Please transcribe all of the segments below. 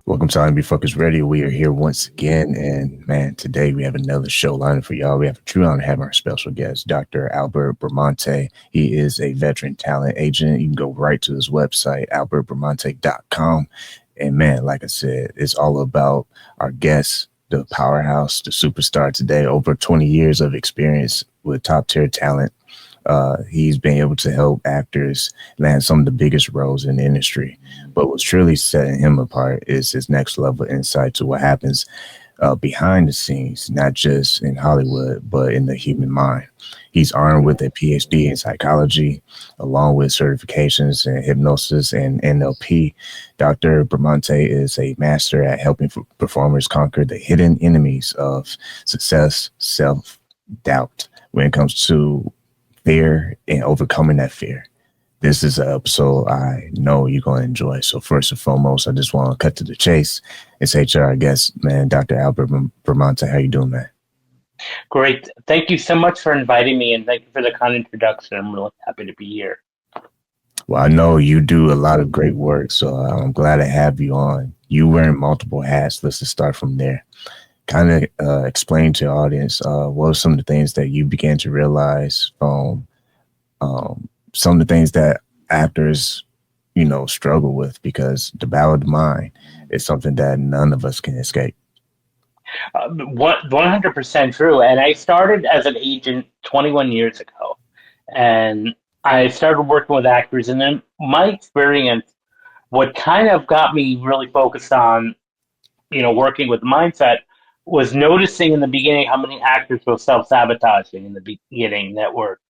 Welcome to I Am Refocused Radio. We are here once again, and man, today we have another show lined for y'all. We have a true honor having our special guest, Dr. Albert Bramante. He is a veteran talent agent. You can go right to his website, albertbramante.com. And man, like I said, it's all about our guest, the powerhouse, the superstar today, over 20 years of experience with top tier talent. He's been able to help actors land some of the biggest roles in the industry. But what's truly setting him apart is his next level insight to what happens behind the scenes, not just in Hollywood, but in the human mind. He's armed with a Ph.D. in psychology, along with certifications in hypnosis and NLP. Dr. Bramante is a master at helping performers conquer the hidden enemies of success, self-doubt, when it comes to fear and overcoming that fear. This is an episode I know you're going to enjoy. So first and foremost, I just want to cut to the chase and say to our guest, man, Dr. Albert Bramante, how you doing, man? Great. Thank you so much for inviting me, and thank you for the kind introduction. I'm really happy to be here. Well, I know you do a lot of great work, so I'm glad to have you on. You wearing multiple hats. Let's just start from there. Kind of explain to the audience what are some of the things that you began to realize from some of the things that actors, struggle with, because the battle of the mind is something that none of us can escape. 100% true. And I started as an agent 21 years ago, and I started working with actors. And then my experience, what kind of got me really focused on, working with mindset, was noticing in the beginning how many actors were self-sabotaging in the beginning, that were,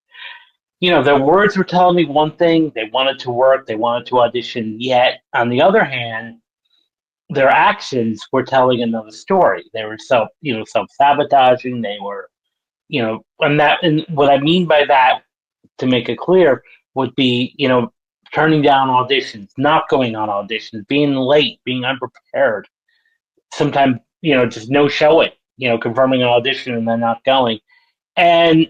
their words were telling me one thing, they wanted to work, they wanted to audition, yet on the other hand, their actions were telling another story. They were self-sabotaging, they were, and what I mean by that, to make it clear, would be, turning down auditions, not going on auditions, being late, being unprepared, sometimes, just no showing, confirming an audition and then not going. And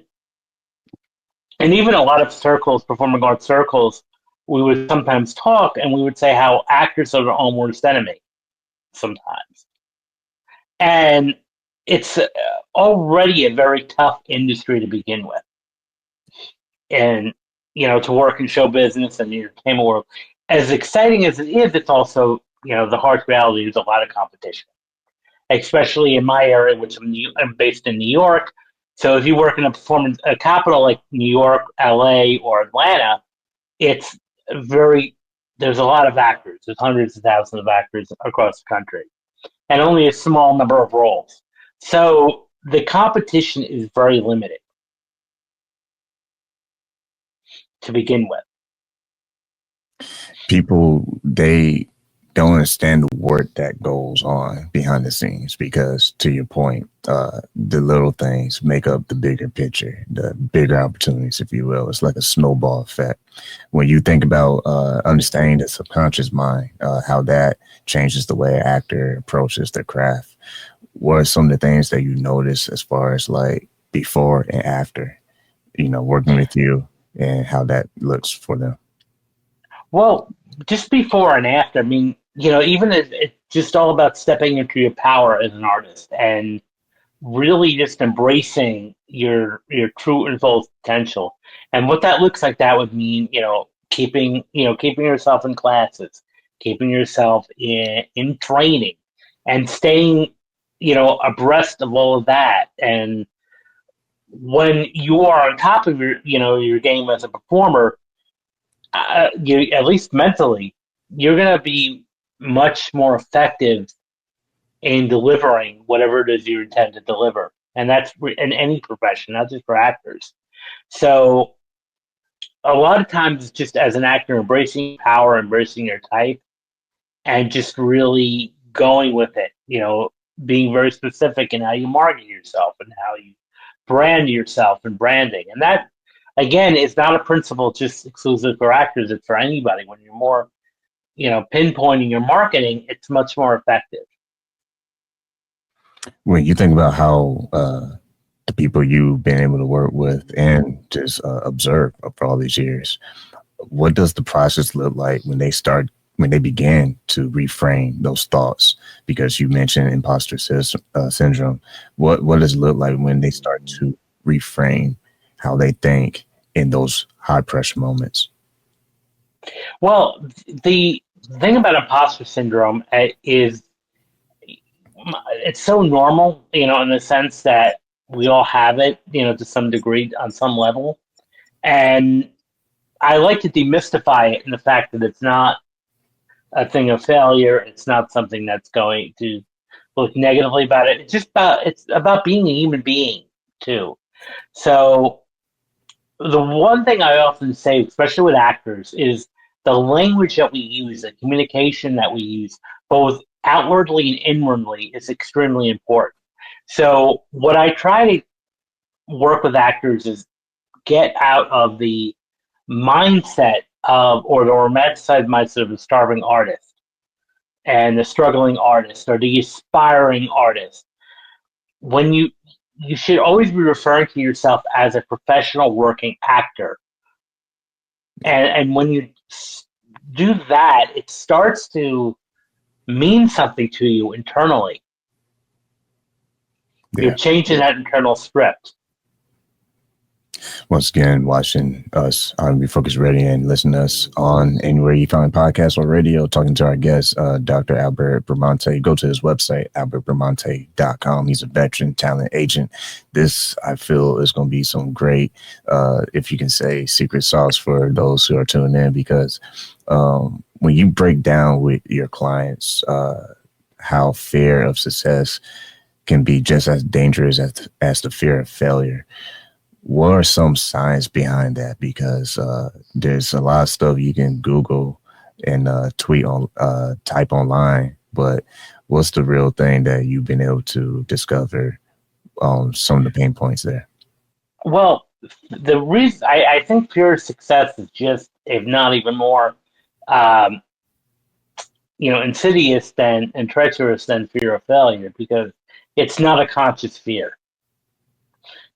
even a lot of circles, performing arts circles, we would sometimes talk and we would say how actors are their own worst enemy sometimes. And it's already a very tough industry to begin with. And, to work in show business and the entertainment world, as exciting as it is, it's also, the harsh reality is a lot of competition, especially in my area, which I'm based in New York. So if you work in a capital like New York, LA, or Atlanta, there's a lot of actors. There's hundreds of thousands of actors across the country, and only a small number of roles. So the competition is very limited to begin with. People, they don't understand the work that goes on behind the scenes, because to your point, the little things make up the bigger picture, the bigger opportunities, if you will. It's like a snowball effect. When you think about understanding the subconscious mind, how that changes the way an actor approaches their craft, what are some of the things that you notice as far as like before and after, working with you, and how that looks for them? Well, just before and after, I mean, even it's just all about stepping into your power as an artist and really just embracing your true and full potential. And what that looks like, that would mean, keeping yourself in classes, keeping yourself in training, and staying, abreast of all of that. And when you are on top of your game as a performer, you, at least mentally, you're going to be much more effective in delivering whatever it is you intend to deliver. And that's in any profession, not just for actors. So a lot of times, just as an actor, embracing power, embracing your type, and just really going with it, being very specific in how you market yourself and how you brand yourself and branding. And that, again, is not a principle just exclusive for actors. It's for anybody. When you're more, pinpointing your marketing, it's much more effective. When you think about how the people you've been able to work with and just observe for all these years, what does the process look like when they began to reframe those thoughts? Because you mentioned syndrome. What does it look like when they start to reframe how they think in those high pressure moments? Well, the thing about imposter syndrome is it's so normal, in the sense that we all have it, to some degree on some level. And I like to demystify it in the fact that it's not a thing of failure. It's not something that's going to look negatively about it. It's about being a human being too. So the one thing I often say, especially with actors, is the language that we use, the communication that we use, both outwardly and inwardly, is extremely important. So what I try to work with actors is get out of the mindset of, or the romanticized mindset of the starving artist and the struggling artist or the aspiring artist. When you should always be referring to yourself as a professional working actor. And when you do that, it starts to mean something to you internally. You're Yeah. changing that internal script. Once again, watching us on Refocused Radio and listening to us on anywhere you find podcasts or radio, talking to our guest, Dr. Albert Bramante. Go to his website, albertbramante.com. He's a veteran talent agent. This, I feel, is going to be some great, if you can say, secret sauce for those who are tuning in, because when you break down with your clients how fear of success can be just as dangerous as the fear of failure, what are some signs behind that? Because there's a lot of stuff you can Google and type online, but what's the real thing that you've been able to discover some of the pain points there? Well, the reason I think fear of success is just, if not even more, um, insidious than and treacherous than fear of failure, because it's not a conscious fear.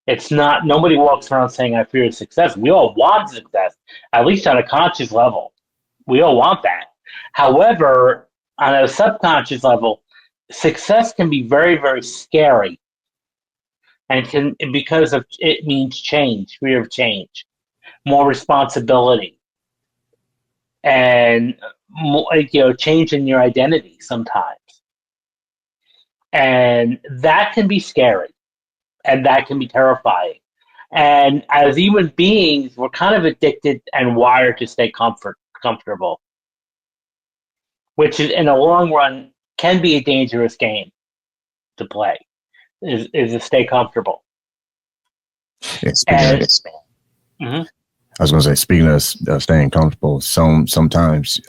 It's not. Nobody walks around saying I fear success. We all want success, at least on a conscious level. We all want that. However, on a subconscious level, success can be very, very scary, and can, because of it, means change, fear of change, more responsibility, and more, change in your identity sometimes, and that can be scary, and that can be terrifying. And as human beings, we're kind of addicted and wired to stay comfortable, which is, in the long run, can be a dangerous game to play. Is to stay comfortable. Yeah, I was going to say, speaking of staying comfortable, sometimes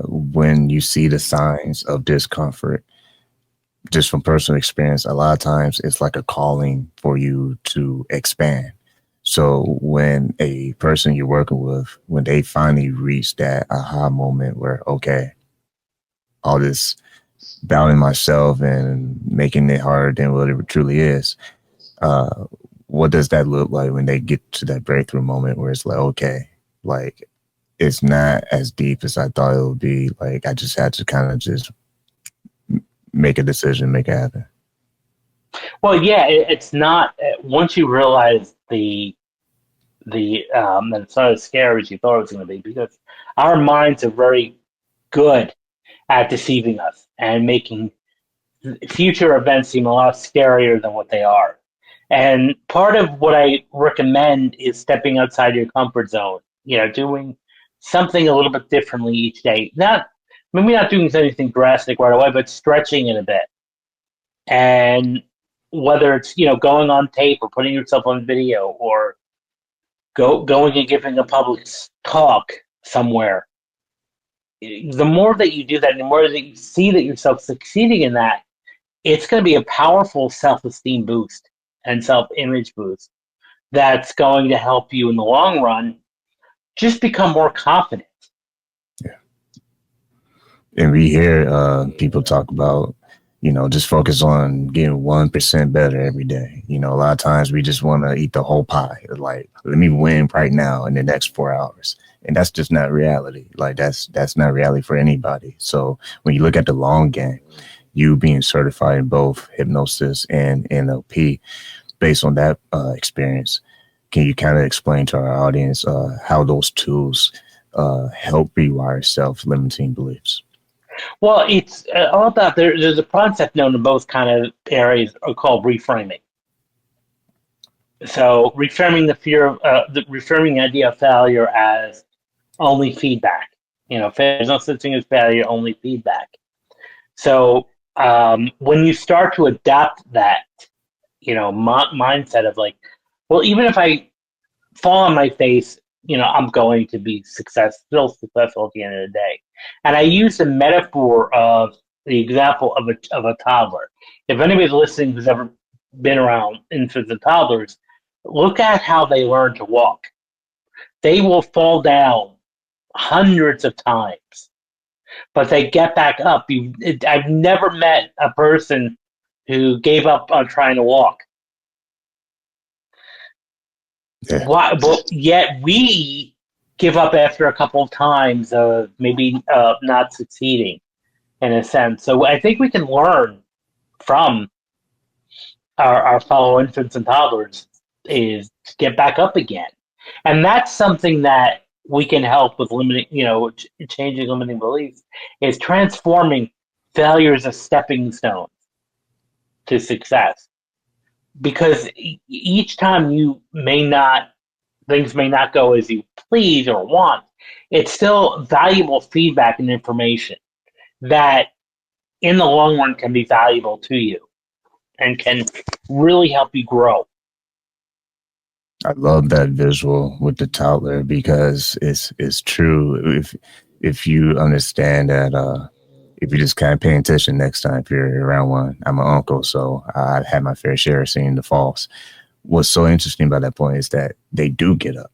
when you see the signs of discomfort, just from personal experience, a lot of times it's like a calling for you to expand. So when a person you're working with, when they finally reach that aha moment where, okay, all this doubting myself and making it harder than what it truly is, what does that look like when they get to that breakthrough moment where it's like, okay, like it's not as deep as I thought it would be. Like I just had to kind of just make a decision, make it happen. Well, yeah, it's not. Once you realize that it's not as scary as you thought it was going to be, because our minds are very good at deceiving us and making future events seem a lot scarier than what they are. And part of what I recommend is stepping outside your comfort zone, doing something a little bit differently each day. Maybe not doing anything drastic right away, but stretching it a bit. And whether it's, going on tape or putting yourself on video, or going and giving a public talk somewhere, the more that you do that, the more that you see that yourself succeeding in that, it's going to be a powerful self-esteem boost and self-image boost that's going to help you in the long run just become more confident. Yeah. And we hear people talk about, just focus on getting 1% better every day. A lot of times we just want to eat the whole pie. Like, let me win right now in the next 4 hours. And that's just not reality. Like that's not reality for anybody. So when you look at the long game, you being certified in both hypnosis and NLP, based on that experience, can you kind of explain to our audience how those tools help rewire self-limiting beliefs? Well, it's all about there's a concept known in both kind of areas called reframing. So reframing reframing the idea of failure as only feedback. There's no such thing as failure, only feedback. So when you start to adapt that, mindset of like, well, even if I fall on my face, I'm going to be still successful at the end of the day. And I use the metaphor of the example of a toddler. If anybody's listening who's ever been around infants and toddlers, look at how they learn to walk. They will fall down hundreds of times, but they get back up. I've never met a person who gave up on trying to walk. Yeah. Why? But yet we give up after a couple of times of maybe not succeeding in a sense. So I think we can learn from our fellow infants and toddlers is to get back up again. And that's something that we can help with limiting, changing limiting beliefs is transforming failures as stepping stones to success. Because each time things may not go as you please or want, it's still valuable feedback and information that in the long run can be valuable to you and can really help you grow. I love that visual with the toddler because it's true. If you understand that, if you just kind of pay attention next time if you're around one. I'm an uncle, so I had my fair share of seeing the falls. What's so interesting about that point is that they do get up,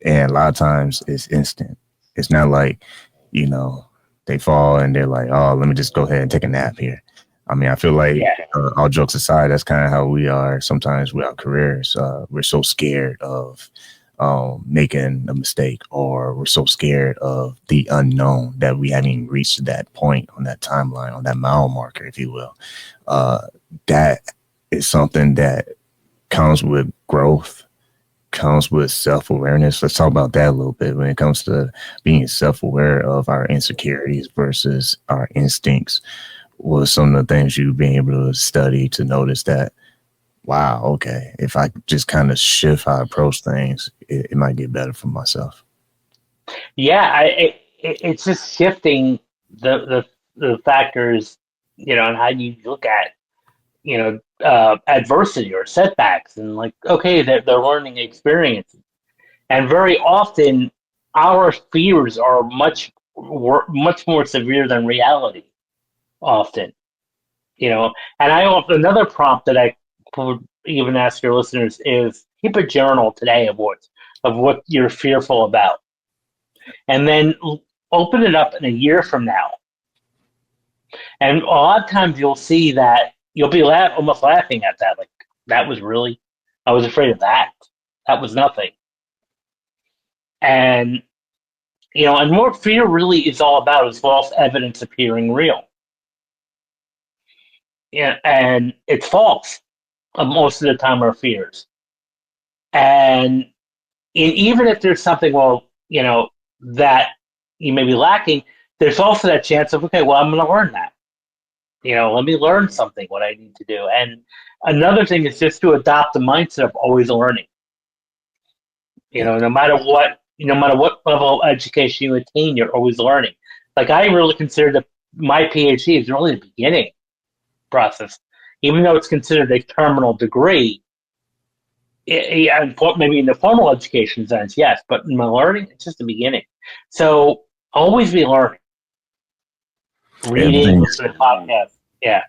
and a lot of times it's instant. It's not like, you know, they fall and they're like, oh, let me just go ahead and take a nap here. I mean, I feel like, Yeah. all jokes aside, that's kind of how we are sometimes with our careers. We're so scared of making a mistake, or we're so scared of the unknown that we haven't even reached that point on that timeline, on that mile marker, if you will. Uh, that is something that comes with growth, comes with self-awareness. Let's talk about that a little bit when it comes to being self-aware of our insecurities versus our instincts. What are some of the things you've been able to study to notice that, wow, okay, if I just kind of shift how I approach things, it might get better for myself? Yeah, it's just shifting the factors, and how you look at, adversity or setbacks, and like, okay, they're learning experiences, and very often our fears are much more severe than reality. Often, and I also another prompt that I would even ask your listeners is keep a journal today of what you're fearful about, and then open it up in a year from now. And a lot of times you'll see that you'll be almost laughing at that. Like, that was really, I was afraid of that. That was nothing. And, and what fear really is all about is false evidence appearing real. Yeah, and it's false most of the time, our fears. And even if there's something, well, that you may be lacking, there's also that chance of, okay, well, I'm going to learn that. Let me learn something, what I need to do. And another thing is just to adopt the mindset of always learning. No matter what level of education you attain, you're always learning. Like, I really consider my PhD is really the beginning process, even though it's considered a terminal degree. Maybe in the formal education sense, yes, but in my learning, it's just the beginning. So always be learning, reading, Everything, listening to podcasts. Yeah.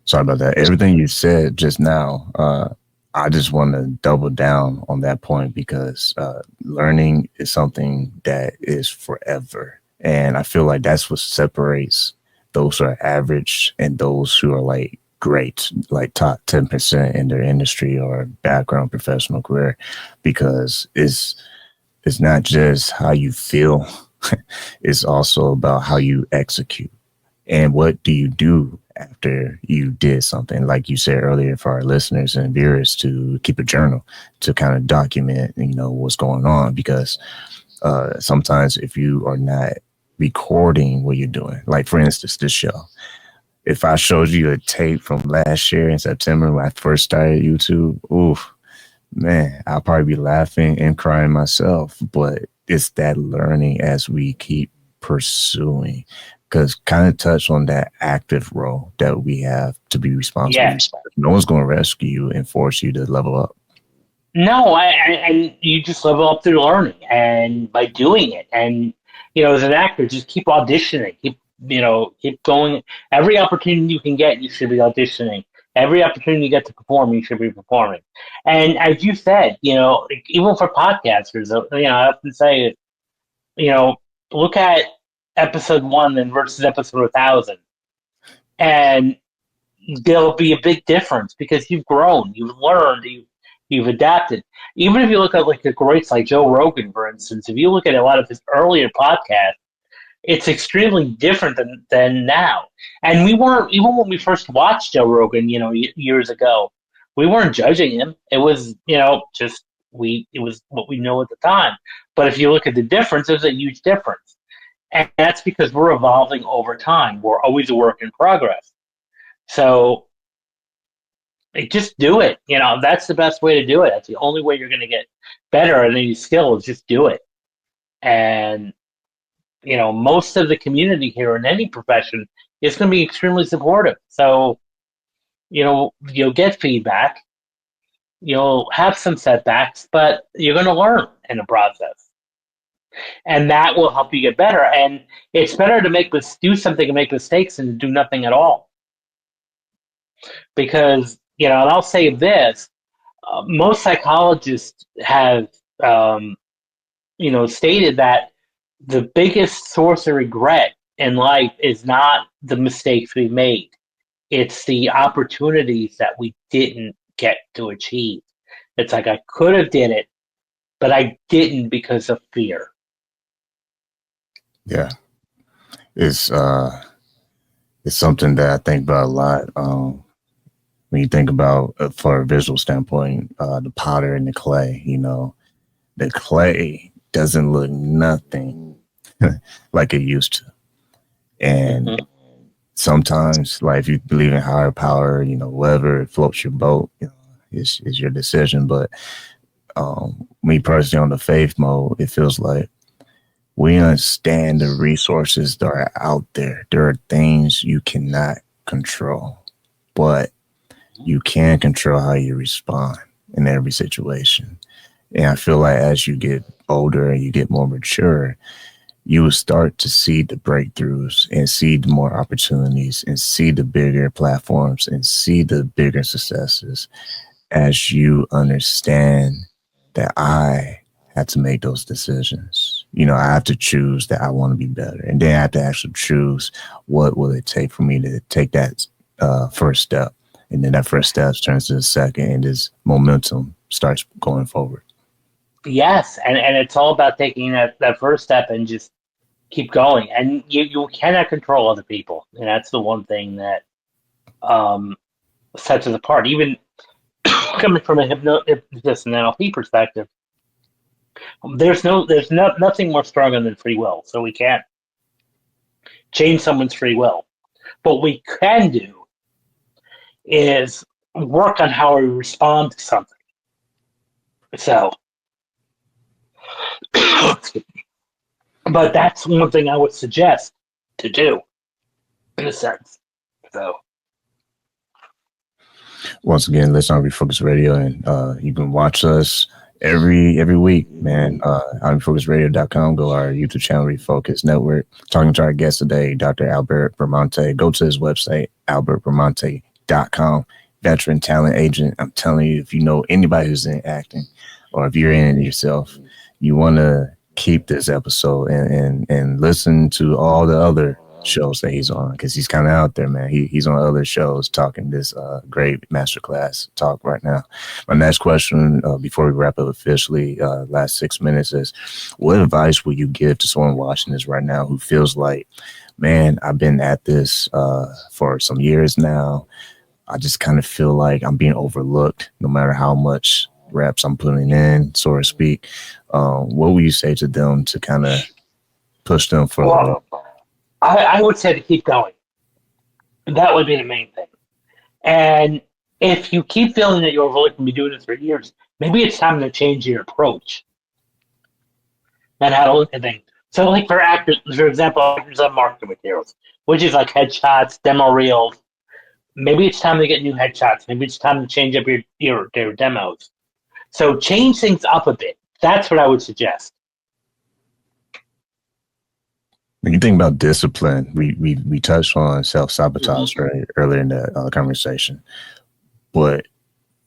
sorry about that. Everything you said just now, I just want to double down on that point because learning is something that is forever. And I feel like that's what separates those who are average and those who are like great, like top 10% in their industry or background professional career, because it's not just how you feel, it's also about how you execute. And what do you do after you did something? Like you said earlier, for our listeners and viewers, to keep a journal to kind of document, what's going on. Because sometimes if you are not recording what you're doing, like for instance, this show, if I showed you a tape from last year in September when I first started YouTube, oof, man, I'll probably be laughing and crying myself. But it's that learning as we keep pursuing. Because kind of touch on that active role that we have to be responsible. Yes. No one's going to rescue you and force you to level up. No, and you just level up through learning and by doing it. And, as an actor, just keep auditioning. Keep going. Every opportunity you can get, you should be auditioning. Every opportunity you get to perform, you should be performing. And as you said, like, even for podcasters, I often say, you know, look at episode 1 and versus episode 1,000. And there'll be a big difference because you've grown, you've learned, you've adapted. Even if you look at like the greats like Joe Rogan, for instance, if you look at a lot of his earlier podcasts, it's extremely different than now. And we weren't, even when we first watched Joe Rogan, years ago, we weren't judging him. It was, just it was what we know at the time. But if you look at the difference, there's a huge difference. And that's because we're evolving over time. We're always a work in progress. So just do it. That's the best way to do it. That's the only way you're going to get better at any skill is just do it. And, most of the community here in any profession is going to be extremely supportive. So, you'll get feedback, you'll have some setbacks, but you're going to learn in the process. And that will help you get better. And it's better to do something and make mistakes than to do nothing at all. Because, and I'll say this, most psychologists have, stated that the biggest source of regret in life is not the mistakes we made. It's the opportunities that we didn't get to achieve. It's like I could have did it, but I didn't because of fear. Yeah. It's something that I think about a lot. When you think about, for a visual standpoint, the powder and the clay, the clay doesn't look nothing like it used to. And sometimes, like, if you believe in higher power, whatever floats your boat, is your decision. But me personally, on the faith mode, it feels like we understand the resources that are out there. There are things you cannot control, but you can control how you respond in every situation. And I feel like as you get older and you get more mature, you will start to see the breakthroughs and see the more opportunities and see the bigger platforms and see the bigger successes as you understand that I have to make those decisions. I have to choose that I want to be better. And then I have to actually choose what will it take for me to take that first step. And then that first step turns to the second, and this momentum starts going forward. Yes, and it's all about taking that first step and just keep going. And you cannot control other people, and that's the one thing that sets us apart. Even coming from a hypnotist and NLP perspective, there's nothing more stronger than free will. So we can't change someone's free will. What we can do is work on how we respond to something. So, but that's one thing I would suggest to do, in a sense. So, once again, listen on Refocused Radio, and you can watch us every week, man. IamRefocusRadio.com. Go to our YouTube channel, Refocus Network. Talking to our guest today, Dr. Albert Bramante. Go to his website, albertbramante.com. Veteran talent agent. I'm telling you, if you know anybody who's in acting, or if you're in it yourself, you want to keep this episode and listen to all the other shows that he's on, because he's kind of out there, man. He's on other shows talking this great masterclass talk right now. My next question, before we wrap up officially, last 6 minutes, is what advice would you give to someone watching this right now who feels like, man, I've been at this for some years now. I just kind of feel like I'm being overlooked no matter how much reps I'm putting in, so to speak. What would you say to them to kind of push them further? Well, I would say to keep going. That would be the main thing. And if you keep feeling that you're overlooked and been doing this for years, maybe it's time to change your approach and how to look at things. So, like for actors, for example, actors on marketing materials, which is like headshots, demo reels. Maybe it's time to get new headshots. Maybe it's time to change up your demos. So change things up a bit. That's what I would suggest. When you think about discipline, we touched on self-sabotage right earlier in the conversation. But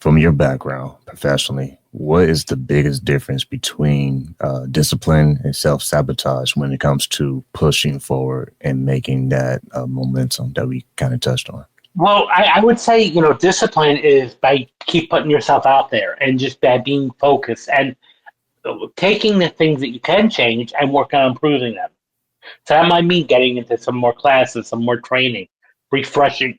from your background professionally, what is the biggest difference between discipline and self-sabotage when it comes to pushing forward and making that momentum that we kind of touched on? Well, I would say, discipline is by keep putting yourself out there and just by being focused and taking the things that you can change and work on improving them. So that might mean getting into some more classes, some more training, refreshing,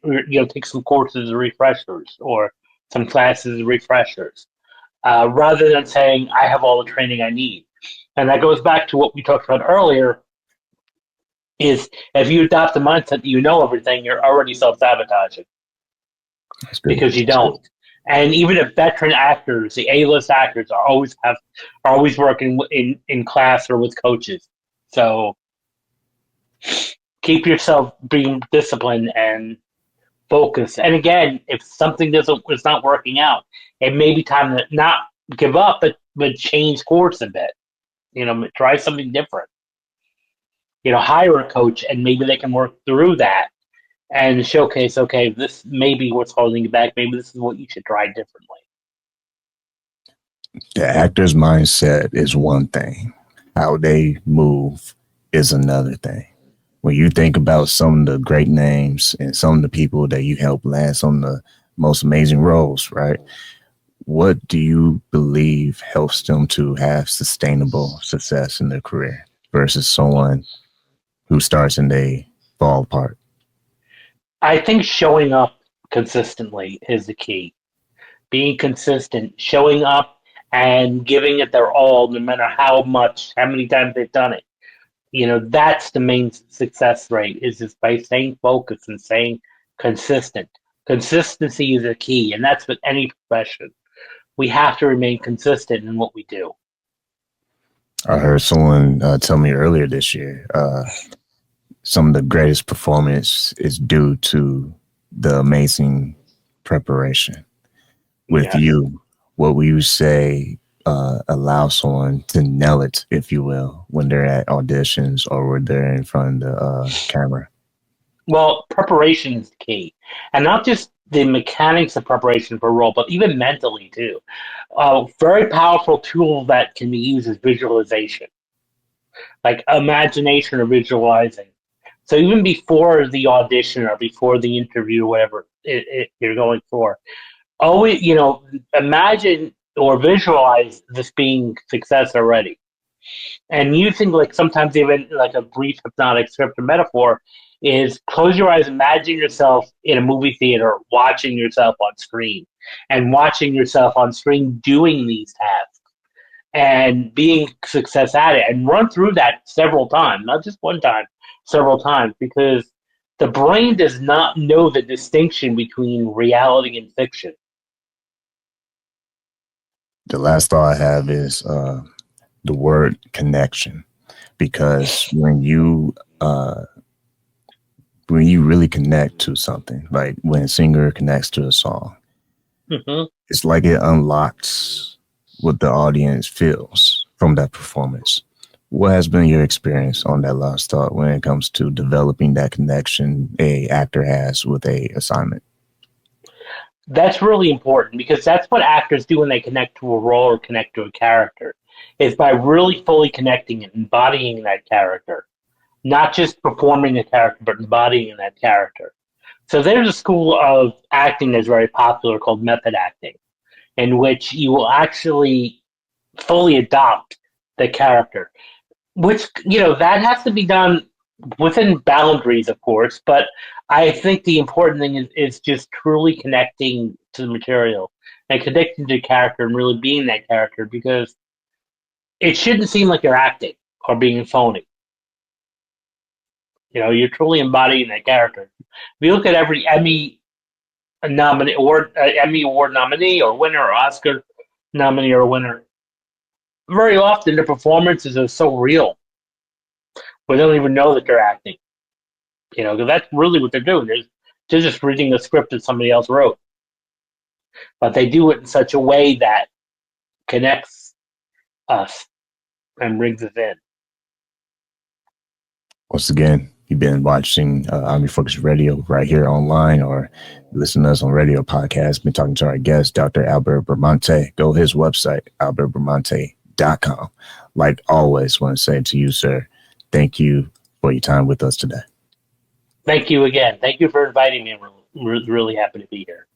take some courses as refreshers or some classes as refreshers, rather than saying, I have all the training I need. And that goes back to what we talked about earlier, is if you adopt the mindset that you know everything, you're already self-sabotaging because you don't. And even the veteran actors, the A-list actors, are always working in class or with coaches. So keep yourself being disciplined and focused. And again, if something is not working out, it may be time to not give up, but change course a bit. Try something different. Hire a coach, and maybe they can work through that and showcase, okay, this may be what's holding you back. Maybe this is what you should try differently. The actor's mindset is one thing. How they move is another thing. When you think about some of the great names and some of the people that you help land some of the most amazing roles, right? What do you believe helps them to have sustainable success in their career versus someone who starts and they fall apart? I think showing up consistently is the key. Being consistent, showing up and giving it their all, no matter how many times they've done it. That's the main success rate, is just by staying focused and staying consistent. Consistency is a key, and that's with any profession. We have to remain consistent in what we do. I heard someone tell me earlier this year, some of the greatest performance is due to the amazing preparation. With you, what will you say allow someone to nail it, if you will, when they're at auditions or when they're in front of the camera? Well, preparation is the key, and not just the mechanics of preparation for a role, but even mentally too. A very powerful tool that can be used is visualization, like imagination or visualizing. So even before the audition or before the interview, whatever you're going for, always, imagine or visualize this being success already. And using, like, sometimes even like a brief hypnotic script or metaphor is close your eyes, imagine yourself in a movie theater, watching yourself on screen and watching yourself on screen doing these tasks and being success at it, and run through that several times, not just one time, several times, because the brain does not know the distinction between reality and fiction. The last thought I have is the word connection, because when you really connect to something, like when a singer connects to a song, it's like it unlocks what the audience feels from that performance. What has been your experience on that last thought when it comes to developing that connection a actor has with a assignment? That's really important, because that's what actors do when they connect to a role or connect to a character, is by really fully connecting and embodying that character. not just performing a character, but embodying that character. So there's a school of acting that's very popular called method acting, in which you will actually fully adopt the character. Which, that has to be done within boundaries, of course, but I think the important thing is just truly connecting to the material and connecting to the character and really being that character, because it shouldn't seem like you're acting or being phony. You're truly embodying that character. If you look at every Emmy award nominee or winner or Oscar nominee or winner, very often the performances are so real, we don't even know that they're acting. Because that's really what they're doing. They're just reading a script that somebody else wrote, but they do it in such a way that connects us and brings us in. Once again, you've been watching I Am Refocused Radio right here online, or listening to us on radio podcast. Been talking to our guest, Dr. Albert Bramante. Go to his website, albertbramante.com. Like always, want to say to you, sir, thank you for your time with us today. Thank you again. Thank you for inviting me. I'm really happy to be here.